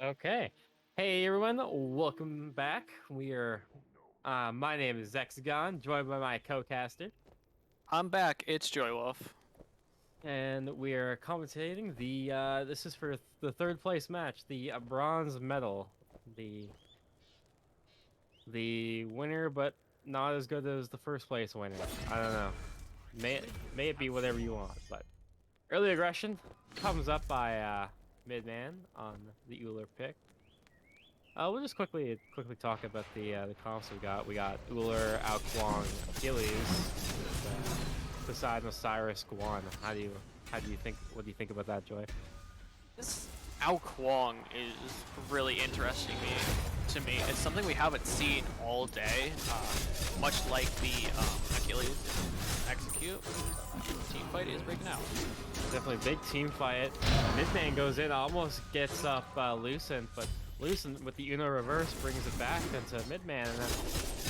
Okay. Hey everyone, welcome back. We are my name is Zexagon, joined by my co-caster, I'm back. It's Joy Wolf. and we are commentating the this is for the third place match, the bronze medal. The the winner, but not as good as the first place winner. I don't know. May it be whatever you want, but early aggression comes up by Midman on the Ullr pick. We'll just quickly talk about the comps we got. We got Ullr, Kuang, Achilles, Poseidon, Osiris, Guan. How do you think? What do you think about that, Joy? This Kuang is really interesting to me. It's something we haven't seen all day, much like the Achilles execute. Team fight is breaking out. Definitely big team fight. Midman goes in, almost gets up Lucent, but Lucent with the Uno reverse brings it back into Midman, and then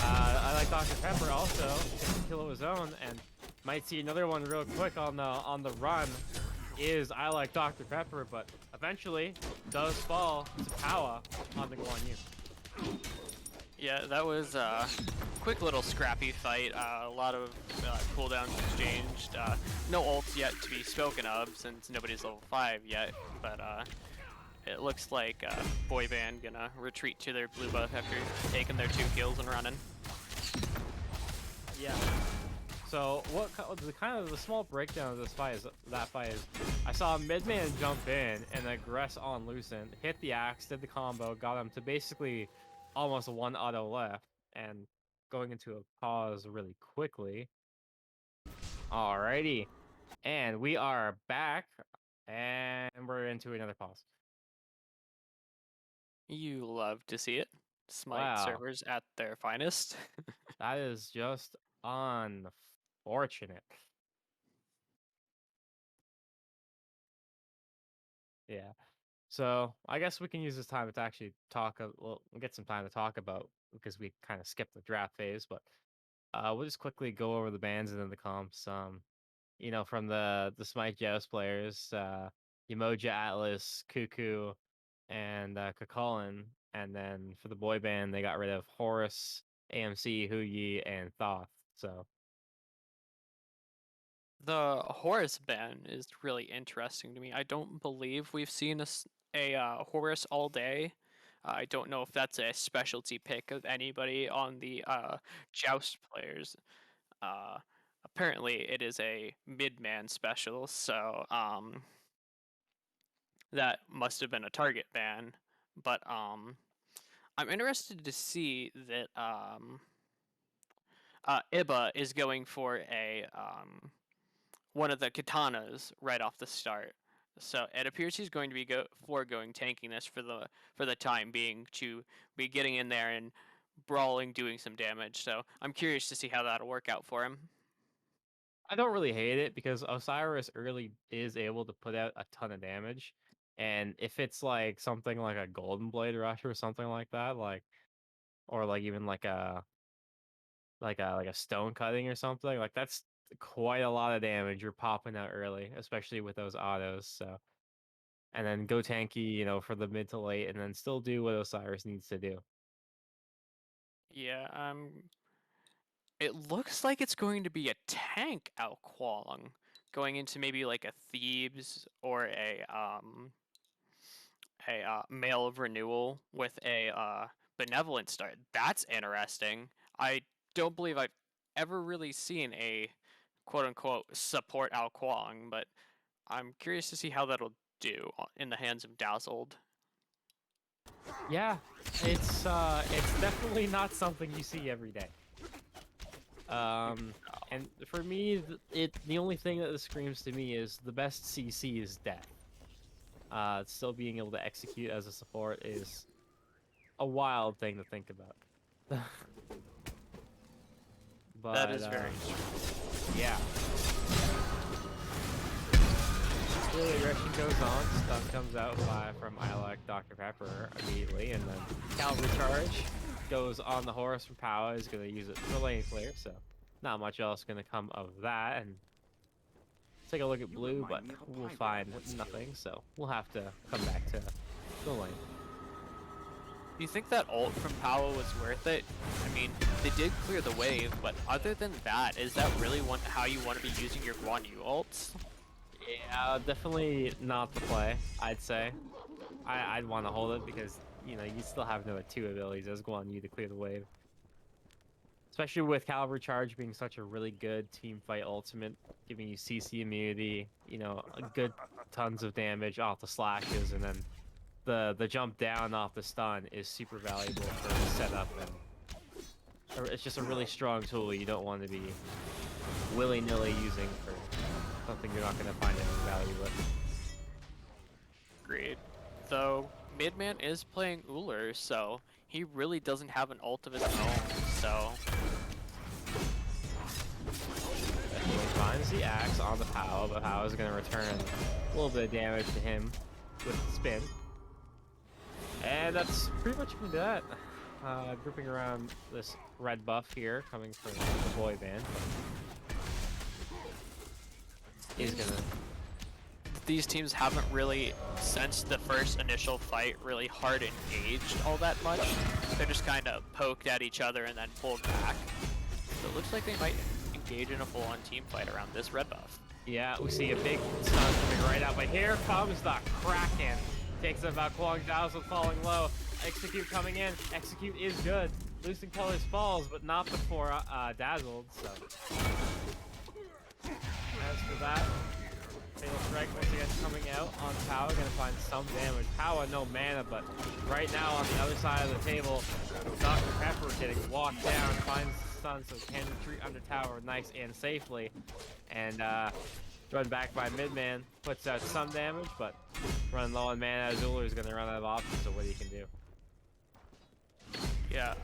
I like Dr. Pepper also gets a kill of his own, and might see another one real quick on the run. Is I like Dr. Pepper, but eventually does fall to POWAAAAHHH on the Guan Yu. Yeah, that was a quick little scrappy fight. A lot of cooldowns exchanged. No ults yet to be spoken of since nobody's level 5 yet, but it looks like Boyband gonna retreat to their blue buff after taking their 2 kills and running. Yeah. So what the small breakdown of this fight is I saw Midman jump in and aggress on Lucent, hit the axe, did the combo, got him to basically almost one auto left, and going into a pause really quickly. Alrighty, and we are back, and we're into another pause. You love to see it. Smite Wow, servers at their finest. that is just unfortunate. Yeah. So I guess we can use this time to actually talk. We'll get some time to talk about because we kind of skipped the draft phase, but we'll just quickly go over the bans and then the comps. From the Smite Joust Players, Umoja, Atlas, Cuckoo, and Kakalin, and then for the boy band they got rid of Horus, AMC, Huyi, and Thoth. So The Horus ban is really interesting to me. I don't believe we've seen a Horus all day. I don't know if that's a specialty pick of anybody on the Joust players. Uh, Apparently, it is a mid-man special, so that must have been a target ban. But I'm interested to see that Ibba is going for a one of the katanas right off the start. So it appears he's going to be foregoing tanking this for the time being to be getting in there and brawling, doing some damage. So I'm curious to see how that'll work out for him. I don't really hate it because Osiris early is able to put out a ton of damage. And if it's like something like a Golden Blade Rush or something like that, or like even like a stone cutting or something, like that's quite a lot of damage you're popping out early, especially with those autos. So and then go tanky, for the mid to late, and then still do what Osiris needs to do. Yeah, it looks like it's going to be a tank Kuang going into maybe like a Thebes or a Mail of Renewal with a benevolent start. That's interesting. I don't believe I've ever really seen a quote unquote support Kuang, but I'm curious to see how that'll do in the hands of Dazzled. Yeah, it's definitely not something you see every day. And for me, the only thing that this screams to me is the best CC is death. Still being able to execute as a support is a wild thing to think about. But That is very true. yeah. Early aggression goes on, stuff comes out from I like Dr. Pepper immediately, and then Cavalry Charge goes on the Horus from POWAAAAHHH, is going to use it for lane clear, so not much else going to come of that. And take a look at blue, but we'll find nothing, so we'll have to come back to the lane. Do you think that ult from POWAAAAHHH was worth it? I mean, they did clear the wave, but other than that, is that really how you want to be using your Guan Yu ults? Yeah, definitely not the play, I'd say. I'd want to hold it because, you know, you still have no 2 abilities as Guan Yu to clear the wave. Especially with Caliber Charge being such a really good team fight ultimate, giving you CC immunity, you know, a good tons of damage off the slashes, and then the jump down off the stun is super valuable for setup, and it's just a really strong tool you don't want to be willy-nilly using for something you're not going to find any value with. Agreed. Though, Midman is playing Ullr, so he really doesn't have an ult of his own, so... He finds the axe on the POW, but POW is going to return a little bit of damage to him with the spin. And that's pretty much gonna do that. Grouping around this red buff here, coming from the Boyband. He's gonna... These teams haven't really, since the first initial fight, really hard engaged all that much. They're just kind of poked at each other and then pulled back. So it looks like they might engage in a full-on team fight around this red buff. Yeah, we see a big stun coming right out, but here comes the Kraken. Takes it about Kuang Dazzled falling low. Execute coming in. Execute is good. Lucent Colors falls, but not before Dazzled, so. As for that, Fatal Strike once again coming out on POWAAAAHHH, gonna find some damage. POWAAAAAHHH no mana, but right now on the other side of the table, Dr. Pepper getting walked down, finds the stun, so can retreat under tower nice and safely. And run back by Midman, puts out some damage, but running low on mana as Ullr is gonna run out of options, so what he can do. Yeah,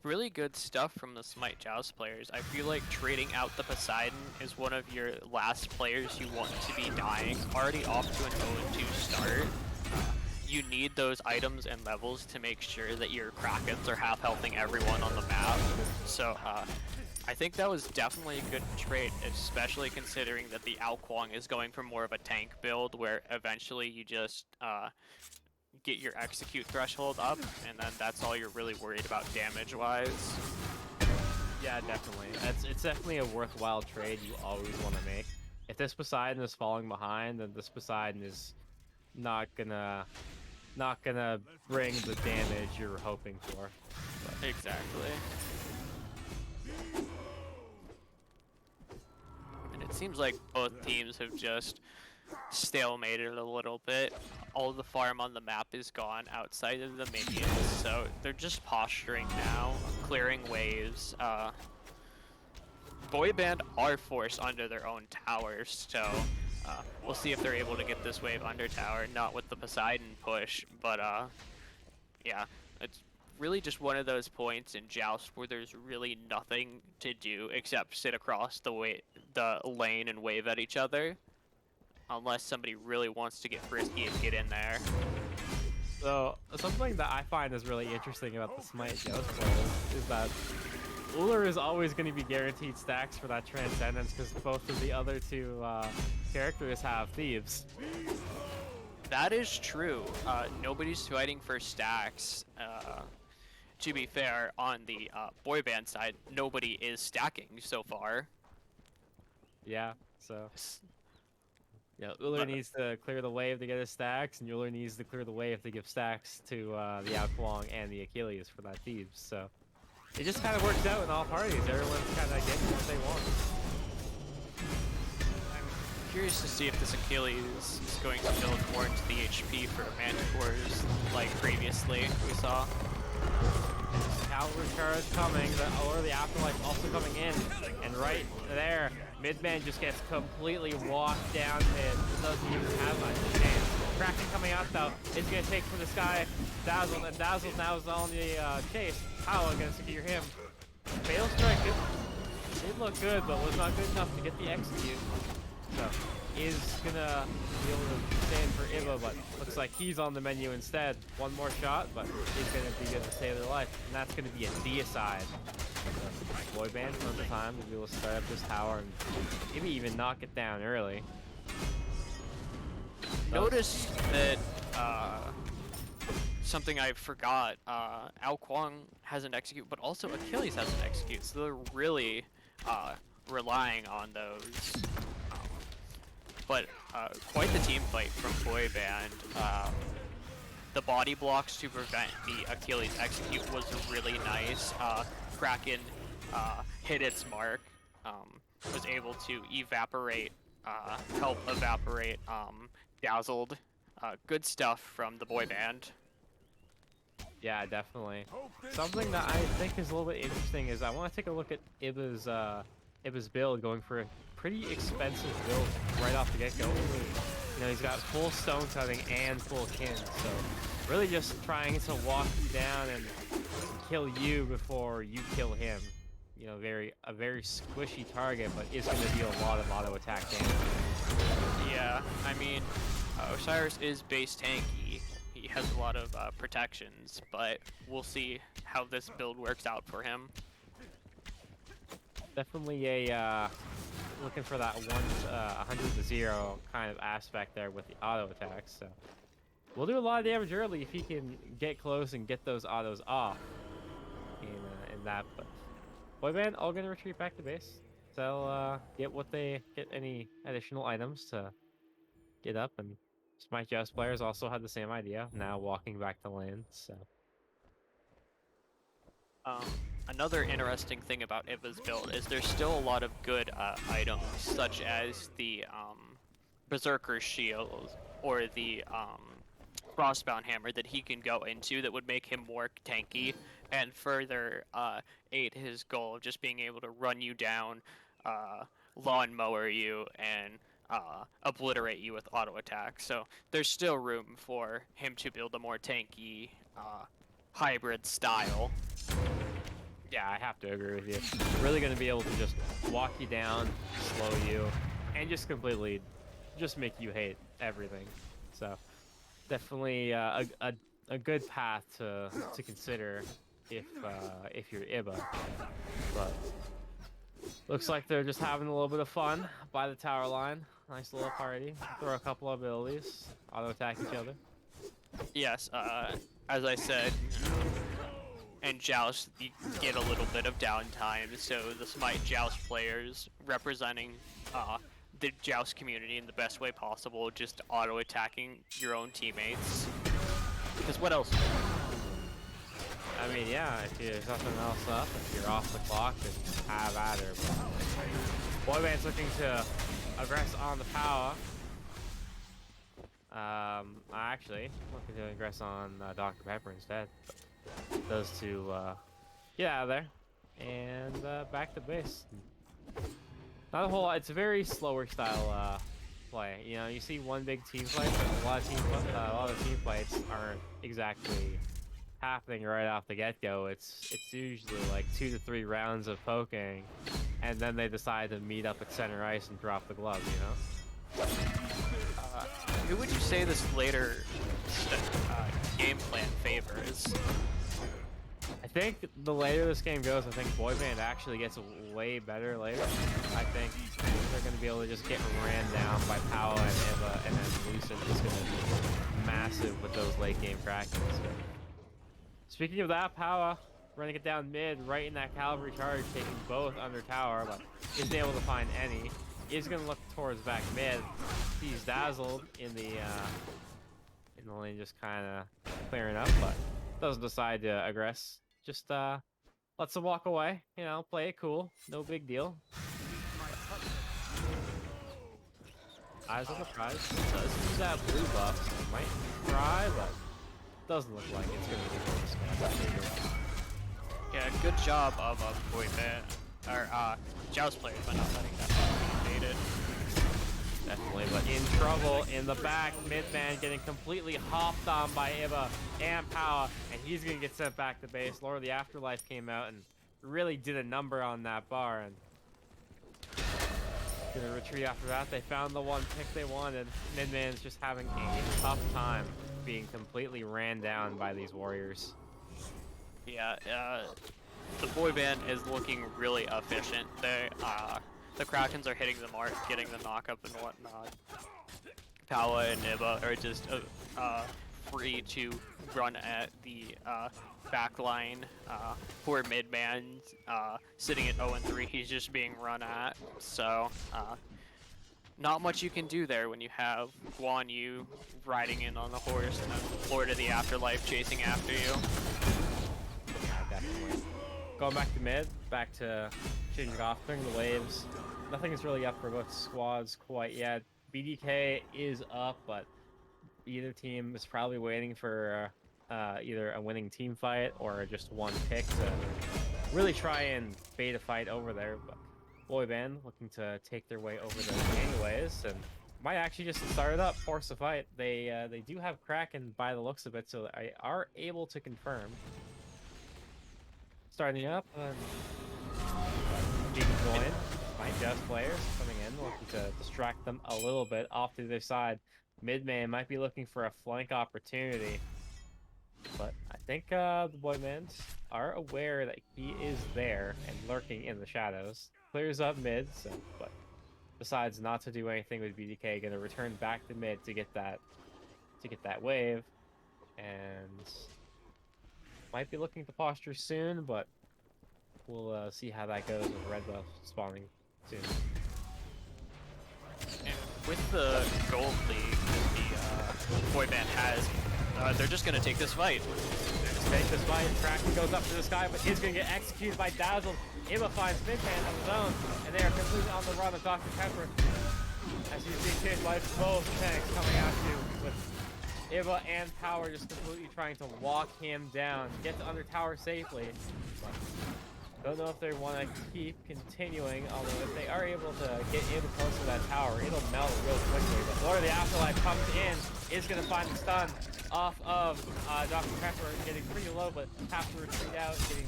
really good stuff from the Smite Joust players. I feel like trading out the Poseidon is one of your last players you want to be dying. Already off to an 0-2 start. You need those items and levels to make sure that your Krakens are half-healthing everyone on the map. So, I think that was definitely a good trade, especially considering that the Kuang is going for more of a tank build, where eventually you just get your execute threshold up, and then that's all you're really worried about damage-wise. Yeah, definitely. It's definitely a worthwhile trade you always want to make. If this Poseidon is falling behind, then this Poseidon is not gonna bring the damage you're hoping for. But. Exactly. And it seems like both teams have just stalemated a little bit. All the farm on the map is gone outside of the minions, so they're just posturing now, clearing waves. Boyband are forced under their own towers, so we'll see if they're able to get this wave under tower, not with the Poseidon push, but yeah, it's really just one of those points in Joust where there's really nothing to do except sit across the lane and wave at each other. Unless somebody really wants to get frisky and get in there. So, something that I find is really interesting about the Smite Joust players is that Ullr is always going to be guaranteed stacks for that Transcendence because both of the other 2 characters have Thieves. That is true. Nobody's fighting for stacks. To be fair, on the Boyband side, nobody is stacking so far. Yeah, so... Yeah, Ullr needs to clear the wave to get his stacks, and Ullr needs to clear the wave to give stacks to the Kuang and the Achilles for that Thieves. So it just kind of works out in all parties. Everyone's kind of getting what they want. I'm curious to see if this Achilles is going to build more into the HP for Manticores like previously we saw. Cavalry charge coming, the Afterlife also coming in, and right there, Midman just gets completely walked down mid. Doesn't even have much chance. Kraken coming out though, is gonna take from this guy, Dazzled, and Dazzled now is on the chase. POWAAAAHHH gonna secure him. Fatal Strike did look good, but was not good enough to get the execute. So is gonna be able to stand for Ibba, but looks like he's on the menu instead. One more shot, but he's gonna be good to save their life, and that's gonna be a deicide. Boyband for the time to be able to start up this tower and maybe even knock it down early. Notice that something I forgot. Kuang has an execute, but also Achilles has an execute, so they're really relying on those. But quite the team fight from Boyband. The body blocks to prevent the Achilles execute was really nice. Kraken hit its mark, was able to evaporate, help evaporate Dazzled. Good stuff from the Boyband. Yeah, definitely. Something that I think is a little bit interesting is I want to take a look at Ibba's build, going for a pretty expensive build right off the get-go. You know, he's got full stone cutting and full kin, so really just trying to walk you down and kill you before you kill him. You know, a very squishy target, but is going to deal a lot of auto attack damage. Yeah, I mean, Osiris is base tanky. He has a lot of protections, but we'll see how this build works out for him. Definitely a looking for that 100 to 0 kind of aspect there with the auto attacks. So we'll do a lot of damage early if he can get close and get those autos off in that. But Boyband all gonna retreat back to base. They'll get any additional items to get up, and Smite Joust Players also had the same idea, now walking back to land. So Another interesting thing about Ibba's build is there's still a lot of good items, such as the Berserker Shield or the Frostbound Hammer that he can go into that would make him more tanky and further aid his goal of just being able to run you down, lawnmower you, and obliterate you with auto attack. So there's still room for him to build a more tanky hybrid style. yeah, I have to agree with you. Really going to be able to just walk you down, slow you, and just completely just make you hate everything. So definitely a good path to consider if you're Ibba. But looks like they're just having a little bit of fun by the tower line. Nice little party. Throw a couple of abilities, auto attack each other. Yes, as I said, in Joust, you get a little bit of downtime, so the Smite Joust players representing the Joust community in the best way possible, just auto-attacking your own teammates. Because what else? I mean, yeah, if there's nothing else up, if you're off the clock, then have at her. Boyband's looking to aggress on the power. Actually, looking to aggress on Dr. Pepper instead. But those two get out of there and back to base. Not a whole lot. It's a very slower style play. You know, you see one big team fight, but a lot of team fights aren't exactly happening right off the get-go. It's usually like 2 to 3 rounds of poking, and then they decide to meet up at center ice and drop the glove. You know. Who would you say this later game plan favors? I think the later this game goes, I think Boyband actually gets way better later. I think they're going to be able to just get ran down by POWAAAAHHH and Ibba, and then Lucent is going to be massive with those late game Krakens. So. Speaking of that, POWAAAAHHH running it down mid, right in that cavalry charge, taking both under tower, but isn't able to find any. Is going to look towards back mid. He's dazzled in the lane, just kind of clearing up, but doesn't decide to aggress. Just lets them walk away. You know, play it cool. No big deal. Eyes on the prize. Does use that blue buff. Might try, but doesn't look like it's going to be this. Yeah, good job of Boyband, or Joust players by not letting that be invaded. Definitely, but in trouble in the back. Midman getting completely hopped on by Ibba and POWAAAAHHH, and he's going to get sent back to base. Lord of the Afterlife came out and really did a number on that bar, and going to retreat after that. They found the one pick they wanted. Midman's just having a tough time being completely ran down by these warriors. Yeah, the Boyband is looking really efficient. The Krakens are hitting the mark, getting the knock up and whatnot. POWAAAAHHH and Ibba are just free to run at the back line. Poor mid-man sitting at 0-3, he's just being run at. So not much you can do there when you have Guan Yu riding in on the horse and then Lord of the Afterlife chasing after you. Yeah, definitely. Going back to mid, back to changing off, clearing the waves. Nothing is really up for both squads quite yet. BDK is up, but either team is probably waiting for either a winning team fight or just one pick to really try and bait a fight over there. But Boyband looking to take their way over there anyways, and might actually just start it up, force a fight. They do have Kraken by the looks of it, so they are able to confirm. Starting up and being joined. Smite Joust Players coming in, looking to distract them a little bit off to their side. Midman might be looking for a flank opportunity, but I think the Boybans are aware that he is there and lurking in the shadows. Clears up mid, so, but decides not to do anything with BDK. Gonna return back to mid to get that wave, and might be looking to posture soon, but we'll see how that goes with red buff spawning soon. And with the gold league that the Boyband has, they're just going to take this fight. Take this fight. Kraken goes up to the sky, but is going to get executed by Dazzled. Ibba finds Midman on his own, and they are completely on the run of Dr. Pepper. As you see, chased by both tanks coming at you with Ibba and Power just completely trying to walk him down, get to under tower safely. But don't know if they want to keep continuing, although if they are able to get in close to that tower, it'll melt real quickly. But Lord of the Afterlife comes in, is going to find the stun off of Dr. Pepper, getting pretty low, but have to retreat out, getting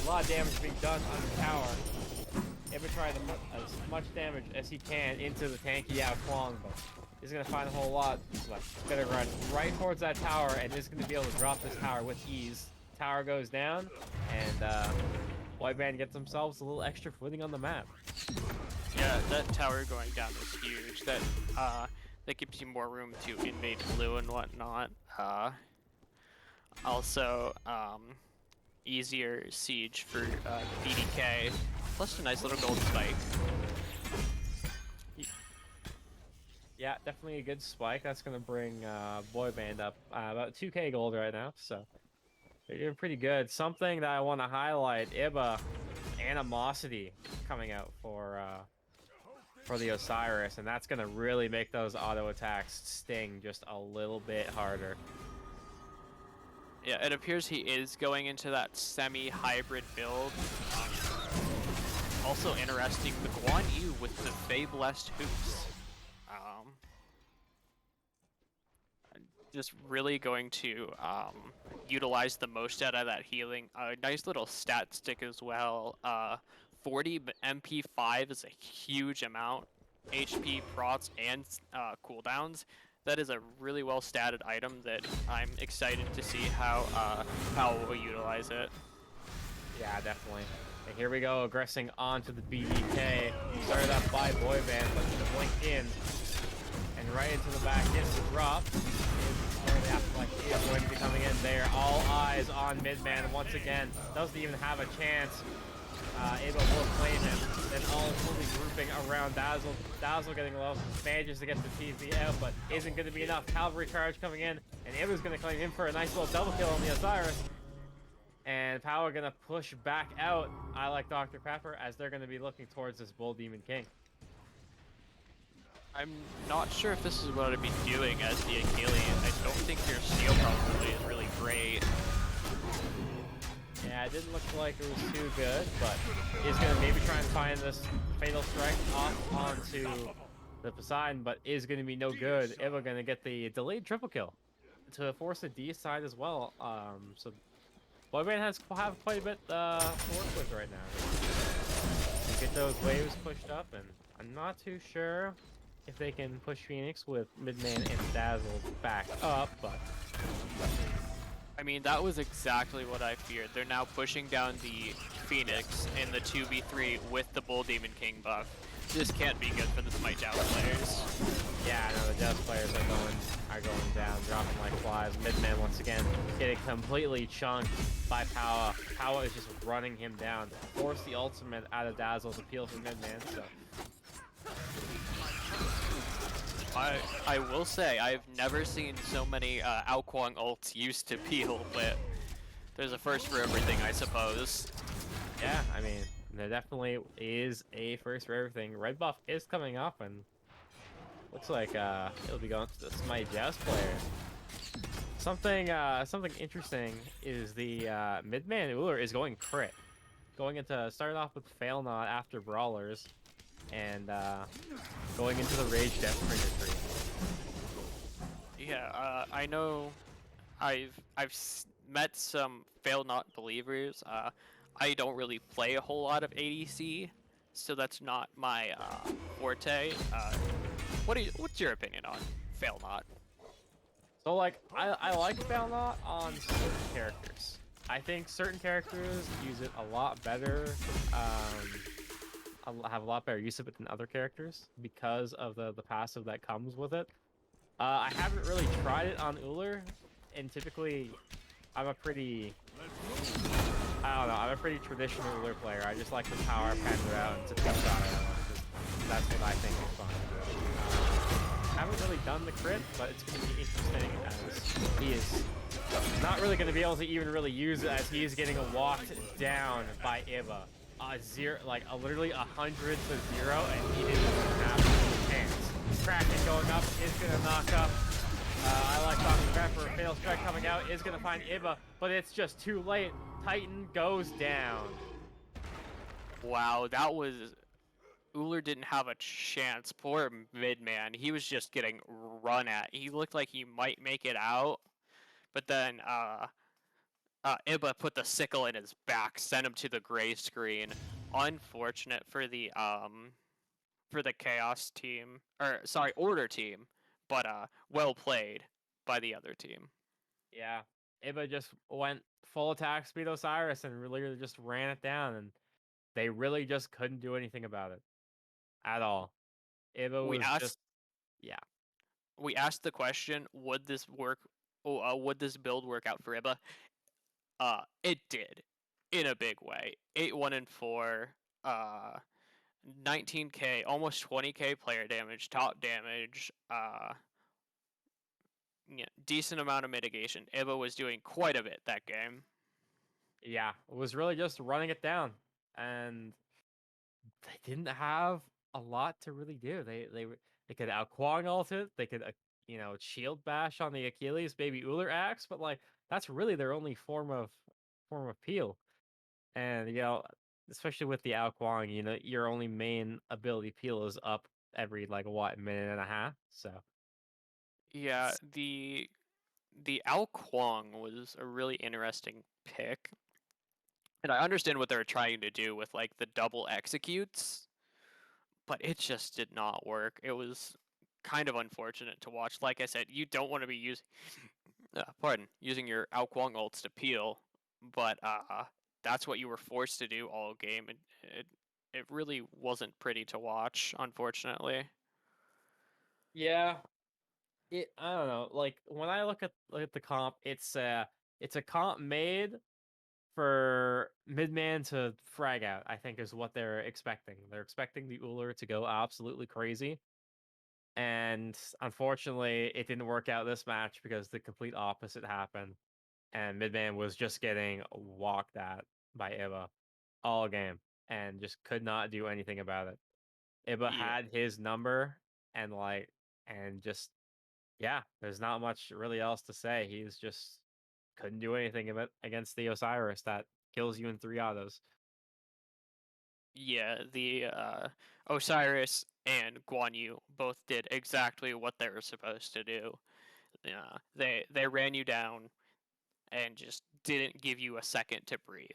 a lot of damage being done on the tower. Ibba trying to put as much damage as he can into the tanky out Kuang, but is going to find a whole lot. But going to run right towards that tower and is going to be able to drop this tower with ease. Tower goes down, and Boyband gets themselves a little extra footing on the map. Yeah, that tower going down is huge. That gives you more room to invade blue and whatnot. Also, easier siege for BDK, plus a nice little gold spike. Yeah, definitely a good spike. That's going to bring Boyband up about 2k gold right now, so they're doing pretty good. Something that I want to highlight, Ibba, Animosity coming out for the Osiris, and that's going to really make those auto attacks sting just a little bit harder. Yeah, it appears he is going into that semi-hybrid build. Also interesting, the Guan Yu with the Fey Blessed Hoops. Just really going to utilize the most out of that healing. Nice little stat stick as well. 40 MP5 is a huge amount. HP, prots, and cooldowns. That is a really well statted item that I'm excited to see how will utilize it. Yeah, definitely. And here we go, aggressing onto the BDK. Started up by Boyband, looking to blink in. And right into the back, gets the drop. The Afterlife is going to be coming in there. All eyes on Midman once again. Doesn't even have a chance. Ibba will claim him. Then all is fully grouping around Dazzle. Dazzle getting low. Manages to get the TP out, but isn't going to be enough. Cavalry charge coming in. And Ibba's going to claim him for a nice little double kill on the Osiris. And Power going to push back out. I like Dr. Pepper as they're going to be looking towards this Bull Demon King. I'm not sure if this is what I'd be doing as the Achilles. I don't think your steel probably is really great. Yeah, it didn't look like it was too good, but he's going to maybe try and find this Fatal Strike off onto the Poseidon, but is going to be no good. Ibba going to get the delayed triple kill to force the D side as well. So Boyband have quite a bit to work with right now. Get those waves pushed up, and I'm not too sure if they can push Phoenix with Midman and Dazzled back up, but I mean, that was exactly what I feared. They're now pushing down the Phoenix in the 2v3 with the Bull Demon King buff. This can't be good for the Smite Joust players. Yeah, no, the Joust players are going down, dropping like flies. Midman once again getting completely chunked by POWAAAAHHH. POWAAAAAHHH is just running him down. Force the ultimate out of Dazzle's appeal for Midman, so I will say, I've never seen so many Kuang ults used to peel, but there's a first for everything, I suppose. yeah, I mean, there definitely is a first for everything. Red buff is coming up, and looks like it'll be going to the Smite Joust Players. Something interesting is the midman Ullr is going crit, going into starting off with Fail Not after Brawlers, and going into the Rage Death Trigger tree. Yeah, I know. Met some Fail Not believers. I don't really play a whole lot of ADC, so that's not my forte. What's your opinion on Fail Not? So like I like Fail Not on certain characters. I think certain characters use it a lot better. Have a lot better use of it than other characters because of the passive that comes with it. I haven't really tried it on Ullr, and typically I'm a pretty I'm a pretty traditional Ullr player. I just like to power pen around to pick shot that's what I think is fun. Haven't really done the crit, but it's going to be interesting as he is not really going to be able to even really use it as he is getting walked down by Ibba. Literally 100 to 0, and he didn't even have a chance. Kraken going up is going to knock up. I like Dr. Pepper. Fatal Strike coming out is going to find Ibba, but it's just too late. Titan goes down. Wow, that was... Ullr didn't have a chance. Poor Midman. He was just getting run at. He looked like he might make it out, but then Ibba put the sickle in his back, sent him to the gray screen. Unfortunate for the Chaos team, or sorry, Order team, but well played by the other team. Yeah, Ibba just went full attack speed Osiris and really just ran it down, and they really just couldn't do anything about it at all. Ibba We was asked just, yeah. we asked the question, would this work? Would this build work out for Ibba? It did, in a big way. 8-1-4, 19k, almost 20k player damage, top damage, yeah, decent amount of mitigation. Ibba was doing quite a bit that game. Yeah, it was really just running it down, and they didn't have a lot to really do. They could out Kuang ult it, they could shield bash on the Achilles, baby Ullr axe, but like that's really their only form of peel. And especially with the Ao Kuang, your only main ability peel is up every like what minute and a half. So Yeah, the Ao Kuang was a really interesting pick. And I understand what they were trying to do with like the double executes, but it just did not work. It was kind of unfortunate to watch. Like I said, you don't want to be using your Ao Kuang ults to peel, but that's what you were forced to do all game, and it really wasn't pretty to watch, unfortunately. yeah, I don't know. Like when I look at the comp, it's a comp made for midman to frag out. I think is what they're expecting. They're expecting the Ullr to go absolutely crazy. And unfortunately, it didn't work out this match because the complete opposite happened. And Midman was just getting walked at by Ibba all game and just could not do anything about it. Ibba Yeah, had his number and just yeah, there's not much really else to say. He's just couldn't do anything of it against the Osiris that kills you in 3 autos. yeah. The Osiris and Guan Yu both did exactly what they were supposed to do. They ran you down and just didn't give you a second to breathe.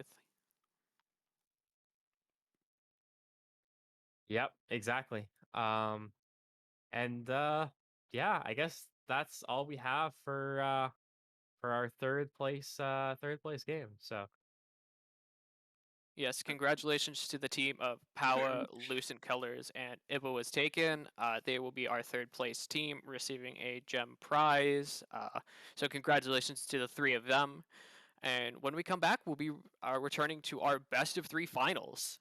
Yep, exactly. And yeah, I guess that's all we have for for our third place game. So Yes, congratulations to the team of POWAAAAHHH, Lucent Colors, and IbbaWasTaken. They will be our third place team, receiving a gem prize. So congratulations to the three of them. And when we come back, we'll be returning to our best of three finals.